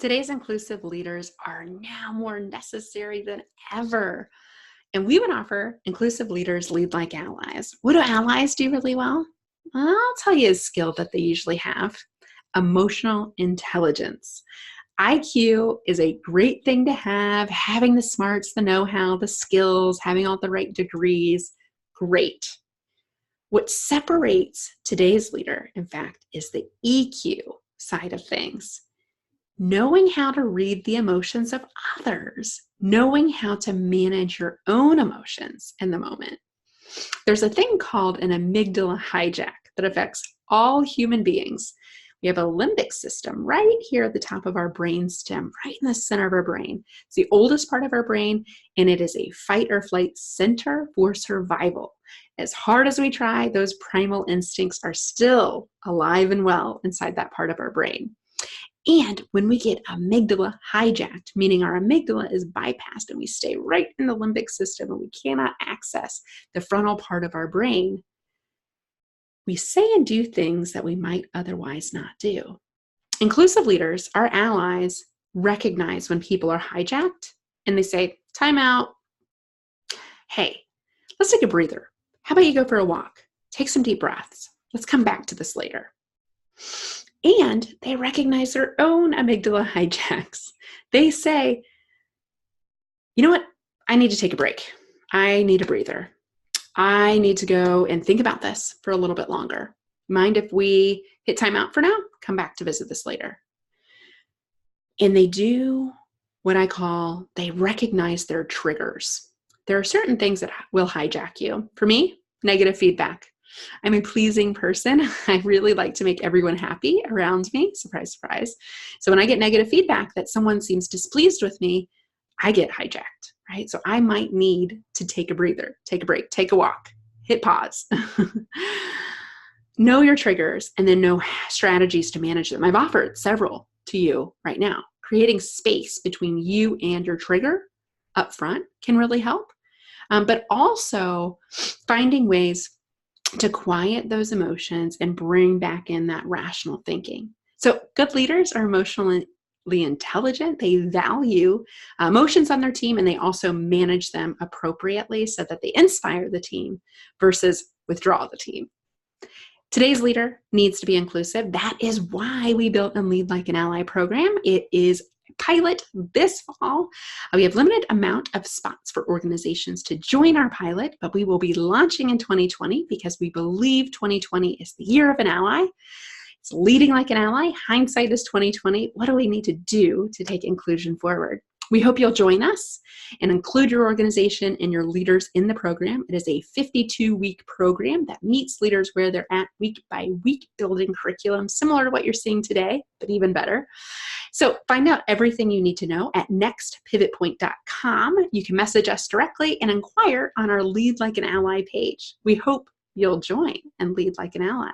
Today's inclusive leaders are now more necessary than ever. And we would offer inclusive leaders lead like allies. What do allies do really well? I'll tell you a skill that they usually have: emotional intelligence. IQ is a great thing to have. Having the smarts, the know how, the skills, having all the right degrees, great. What separates today's leader, in fact, is the EQ side of things. Knowing how to read the emotions of others, knowing how to manage your own emotions in the moment. There's a thing called an amygdala hijack that affects all human beings. We have a limbic system right here at the top of our brain stem, right in the center of our brain. It's the oldest part of our brain, and it is a fight or flight center for survival. As hard as we try, those primal instincts are still alive and well inside that part of our brain. And when we get amygdala hijacked, meaning our amygdala is bypassed and we stay right in the limbic system and we cannot access the frontal part of our brain, we say and do things that we might otherwise not do. Inclusive leaders, our allies, recognize when people are hijacked and they say, time out. Hey, let's take a breather. How about you go for a walk? Take some deep breaths. Let's come back to this later. And they recognize their own amygdala hijacks. They say, you know what? I need to take a break. I need a breather. I need to go and think about this for a little bit longer. Mind if we hit time out for now? Come back to visit this later. And they do what I call, they recognize their triggers. There are certain things that will hijack you. For me, negative feedback. I'm a pleasing person. I really like to make everyone happy around me. Surprise, surprise. So when I get negative feedback that someone seems displeased with me, I get hijacked, right? So I might need to take a breather, take a break, take a walk, hit pause. Know your triggers and then know strategies to manage them. I've offered several to you right now. Creating space between you and your trigger up front can really help. But also finding ways to quiet those emotions and bring back in that rational thinking. So good leaders are emotionally intelligent. They value emotions on their team, and they also manage them appropriately so that they inspire the team versus withdraw the team. Today's leader needs to be inclusive. That is why we built a Lead Like an Ally program. It is pilot this fall. We have limited amount of spots for organizations to join our pilot, but we will be launching in 2020 because we believe 2020 is the year of an ally. It's leading like an ally. Hindsight is 2020. What do we need to do to take inclusion forward? We hope you'll join us and include your organization and your leaders in the program. It is a 52-week program that meets leaders where they're at week by week, building curriculum similar to what you're seeing today, but even better. So find out everything you need to know at nextpivotpoint.com. You can message us directly and inquire on our Lead Like an Ally page. We hope you'll join and lead like an ally.